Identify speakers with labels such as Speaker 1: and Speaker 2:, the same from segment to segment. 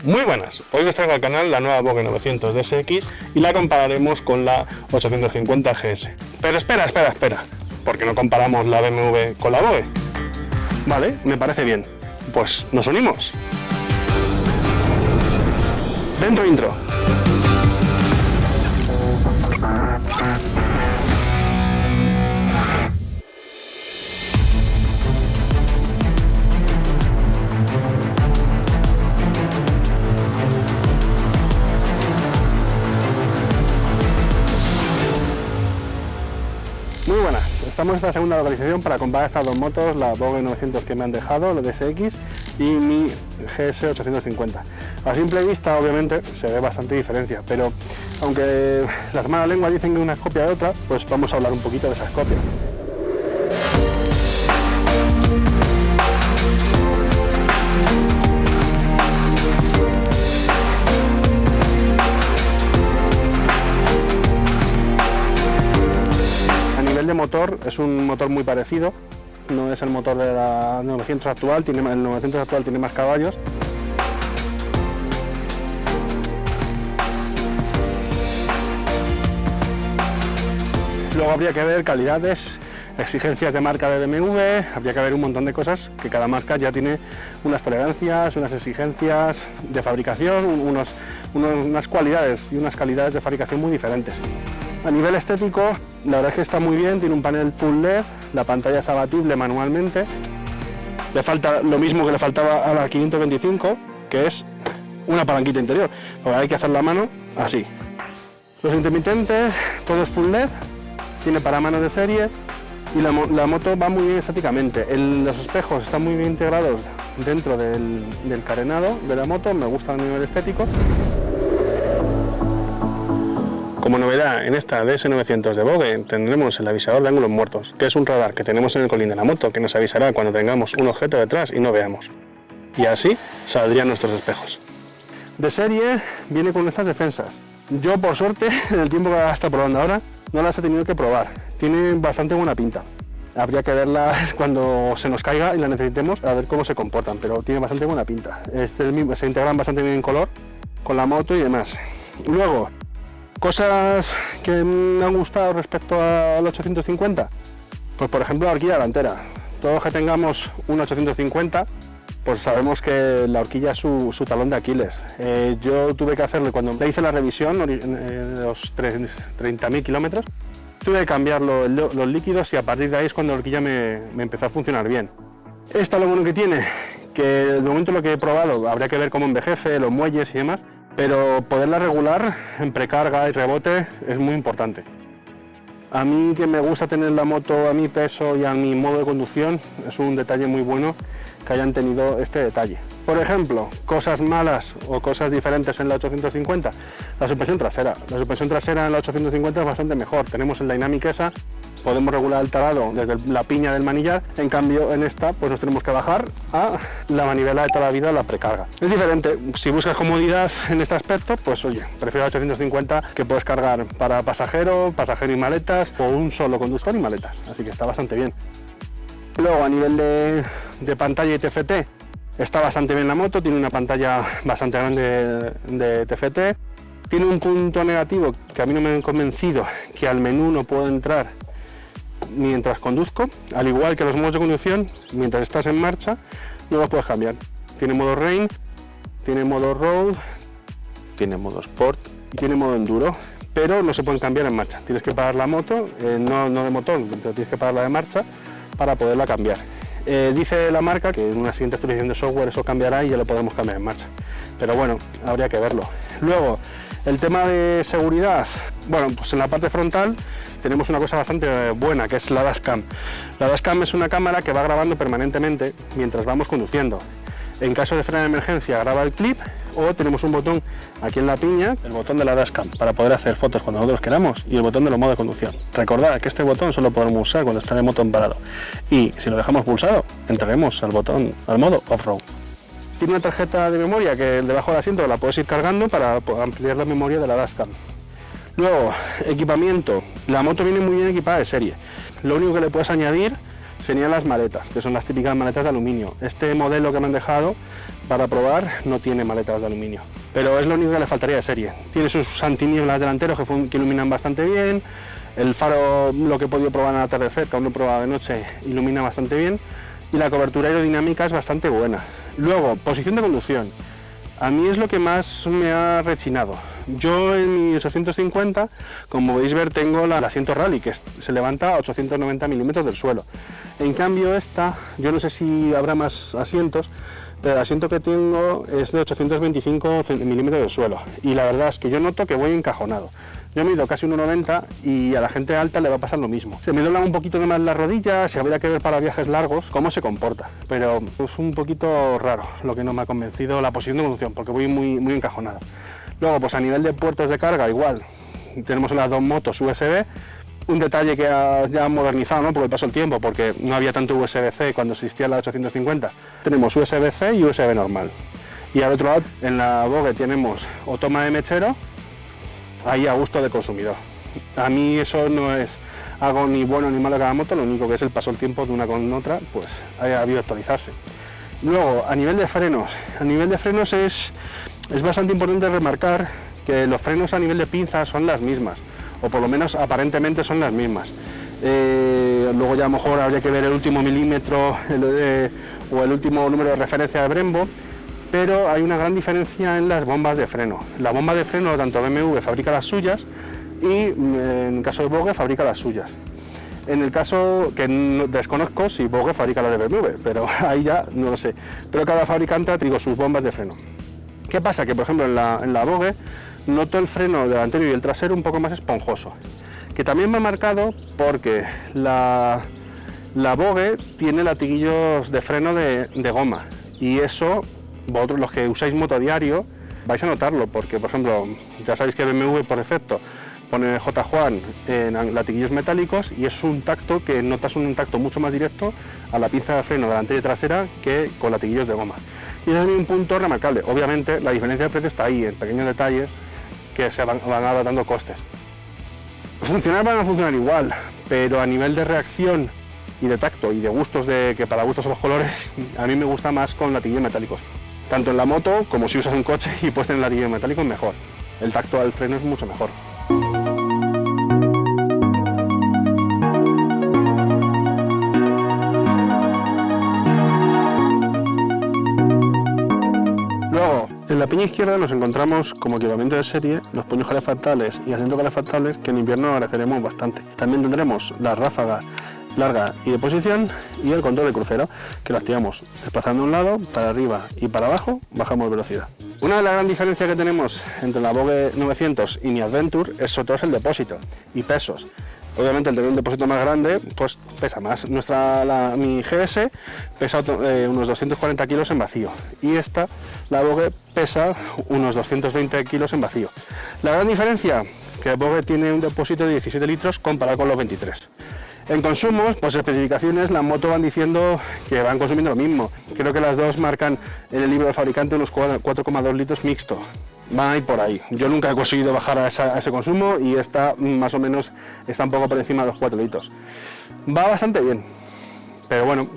Speaker 1: Muy buenas, hoy os traigo al canal la nueva Vogue 900 DSX y la compararemos con la 850 GS. Pero espera, ¿por qué no comparamos la BMW con la Vogue? Vale, me parece bien, pues nos unimos. Dentro intro. Muy buenas, estamos en esta segunda localización para comparar estas dos motos, la Vogue 900 que me han dejado, la DSX, y mi GS 850. A simple vista, obviamente, se ve bastante diferencia, pero aunque las malas lenguas dicen que una es copia de otra, pues vamos a hablar un poquito de esas copias. De motor es un motor muy parecido, no es el motor de la 900 actual, el 900 actual tiene más caballos. Luego habría que ver calidades, exigencias de marca de BMW, habría que ver un montón de cosas que cada marca ya tiene unas tolerancias, unas exigencias de fabricación, unas cualidades y unas calidades de fabricación muy diferentes. A nivel estético, la verdad es que está muy bien, tiene un panel full LED, la pantalla es abatible manualmente. Le falta lo mismo que le faltaba a la 525, que es una palanquita interior, porque hay que hacer la mano así. Los intermitentes, todo es full LED, tiene paramanos de serie y la moto va muy bien estéticamente. Los espejos están muy bien integrados dentro del carenado de la moto, me gusta a nivel estético. Como novedad, en esta DS900 de Vogue tendremos el avisador de ángulos muertos, que es un radar que tenemos en el colín de la moto que nos avisará cuando tengamos un objeto detrás y no veamos. Y así saldrían nuestros espejos. De serie viene con estas defensas. Yo, por suerte, en el tiempo que está probando ahora, no las he tenido que probar. Tienen bastante buena pinta. Habría que verlas cuando se nos caiga y las necesitemos, a ver cómo se comportan, pero tiene bastante buena pinta. Se integran bastante bien en color con la moto y demás. Luego, cosas que me han gustado respecto al 850, pues por ejemplo la horquilla delantera. Todos que tengamos un 850, pues sabemos que la horquilla es su talón de Aquiles. Yo tuve que hacerle, cuando le hice la revisión de los 30.000 kilómetros, tuve que cambiar los líquidos y a partir de ahí es cuando la horquilla me empezó a funcionar bien. Esta lo bueno que tiene, que de momento lo que he probado, habría que ver cómo envejece, los muelles y demás, pero poderla regular en precarga y rebote es muy importante. A mí, que me gusta tener la moto a mi peso y a mi modo de conducción, es un detalle muy bueno que hayan tenido este detalle. Por ejemplo, cosas malas o cosas diferentes en la 850, la suspensión trasera. La suspensión trasera en la 850 es bastante mejor, tenemos el Dynamic ESA, podemos regular el tarado desde la piña del manillar, en cambio en esta pues nos tenemos que bajar a la manivela de toda la vida, la precarga. Es diferente, si buscas comodidad en este aspecto, pues oye, prefiero la 850 que puedes cargar para pasajero y maletas o un solo conductor y maletas, así que está bastante bien. Luego a nivel de pantalla y TFT, está bastante bien la moto, tiene una pantalla bastante grande de TFT, tiene un punto negativo que a mí no me han convencido, que al menú no puedo entrar mientras conduzco, al igual que los modos de conducción, mientras estás en marcha no los puedes cambiar. Tiene modo Rain, tiene modo Road, tiene modo Sport y tiene modo Enduro, pero no se pueden cambiar en marcha. Tienes que parar la moto, no de motor, pero tienes que pararla de marcha para poderla cambiar. Dice la marca que en una siguiente actualización de software eso cambiará y ya lo podemos cambiar en marcha, pero bueno, habría que verlo. Luego, el tema de seguridad, bueno, pues en la parte frontal tenemos una cosa bastante buena, que es la dashcam. La dashcam es una cámara que va grabando permanentemente mientras vamos conduciendo. En caso de freno de emergencia graba el clip, o tenemos un botón aquí en la piña, el botón de la dashcam, para poder hacer fotos cuando nosotros queramos, y el botón de los modos de conducción. Recordad que este botón solo podemos usar cuando está en moto en parado, y si lo dejamos pulsado, entraremos al modo off-road. Tiene una tarjeta de memoria que debajo del asiento la puedes ir cargando para ampliar la memoria de la dashcam. Luego, equipamiento. La moto viene muy bien equipada de serie. Lo único que le puedes añadir serían las maletas, que son las típicas maletas de aluminio. Este modelo que me han dejado para probar no tiene maletas de aluminio, pero es lo único que le faltaría de serie. Tiene sus antinieblas delanteros que iluminan bastante bien, el faro, lo que he podido probar al atardecer, que aún no he probado de noche, ilumina bastante bien, y la cobertura aerodinámica es bastante buena. Luego, posición de conducción. A mí es lo que más me ha rechinado. Yo en mi 850, como podéis ver, tengo el asiento rally, que se levanta a 890 milímetros del suelo. En cambio esta, yo no sé si habrá más asientos, pero el asiento que tengo es de 825 milímetros del suelo. Y la verdad es que yo noto que voy encajonado. Yo mido casi 1,90 y a la gente alta le va a pasar lo mismo. Se me doblan un poquito más las rodillas, si habría que ver para viajes largos cómo se comporta. Pero es un poquito raro lo que no me ha convencido la posición de conducción, porque voy muy encajonado. Luego, pues a nivel de puertos de carga, igual. Tenemos las dos motos USB. Un detalle que ya han modernizado, ¿no? Por el paso del tiempo, porque no había tanto USB-C cuando existía la 850. Tenemos USB-C y USB normal. Y al otro lado, en la Vogue, tenemos o toma de mechero, ahí a gusto de consumidor. A mí eso no es algo ni bueno ni malo de cada moto, lo único que es el paso del tiempo de una con otra, pues ha habido actualizarse. Luego, a nivel de frenos es bastante importante remarcar que los frenos a nivel de pinza son las mismas, o por lo menos aparentemente son las mismas. Luego ya a lo mejor habría que ver el último milímetro o el último número de referencia de Brembo, pero hay una gran diferencia en las bombas de freno. La bomba de freno, tanto BMW fabrica las suyas y en el caso de Vogue fabrica las suyas. En el caso que desconozco si Vogue fabrica la de BMW, pero ahí ya no lo sé. Pero cada fabricante ha sus bombas de freno. ¿Qué pasa? Que por ejemplo en la Vogue noto el freno delantero y el trasero un poco más esponjoso, que también me ha marcado porque la Vogue tiene latiguillos de freno de goma, y eso vosotros los que usáis moto a diario vais a notarlo, porque por ejemplo ya sabéis que BMW por defecto pone J. Juan en latiguillos metálicos, y es un tacto que notas un tacto mucho más directo a la pinza de freno delantera y trasera que con latiguillos de goma. Y ese es un punto remarcable. Obviamente la diferencia de precio está ahí, en pequeños detalles que se van adaptando costes. Funcionar van a funcionar igual, pero a nivel de reacción y de tacto y de gustos, que para gustos son los colores, a mí me gusta más con latiguillos metálicos. Tanto en la moto como si usas un coche y puedes tener latiguillos metálicos, mejor. El tacto del freno es mucho mejor. Luego, en la piña izquierda nos encontramos como equipamiento de serie los puños calefactables y asientos calefactables, que en invierno agradeceremos bastante. También tendremos las ráfagas larga y de posición y el control de crucero, que lo activamos desplazando de un lado para arriba y para abajo, bajamos velocidad. Una de las grandes diferencias que tenemos entre la Vogue 900 y mi Adventure es sobre todo el depósito y pesos. Obviamente el tener un depósito más grande pues pesa más. Mi GS pesa unos 240 kilos en vacío, y esta, la Vogue, pesa unos 220 kilos en vacío. La gran diferencia, que Vogue tiene un depósito de 17 litros comparado con los 23. En consumos, pues especificaciones, la moto van diciendo que van consumiendo lo mismo. Creo que las dos marcan en el libro del fabricante unos 4,2 litros mixto. Van a ir por ahí. Yo nunca he conseguido bajar a ese consumo, y esta más o menos está un poco por encima de los 4 litros. Va bastante bien, pero bueno,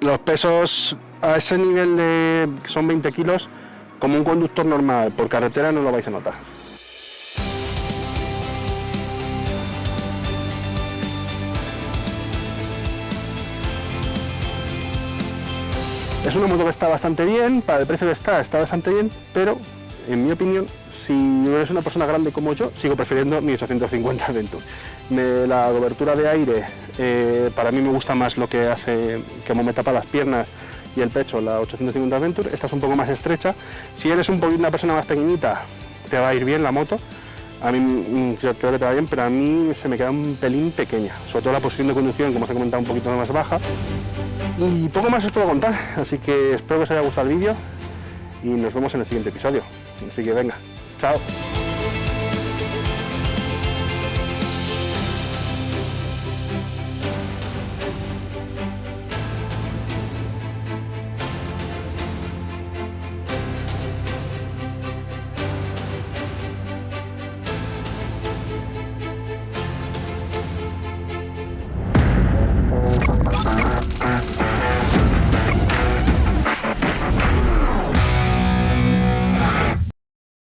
Speaker 1: los pesos a ese nivel que son 20 kilos, como un conductor normal por carretera no lo vais a notar. Es una moto que está bastante bien, para el precio que está bastante bien, pero en mi opinión, si eres una persona grande como yo, sigo prefiriendo mi 850 Adventure. La cobertura de aire, para mí me gusta más lo que hace, que me tapa las piernas y el pecho, la 850 Adventure. Esta es un poco más estrecha. Si eres una persona más pequeñita, te va a ir bien la moto. A mí yo creo que te va bien, pero a mí se me queda un pelín pequeña, sobre todo la posición de conducción, como os he comentado, un poquito más baja. Y poco más os puedo contar, así que espero que os haya gustado el vídeo y nos vemos en el siguiente episodio. Así que venga, chao.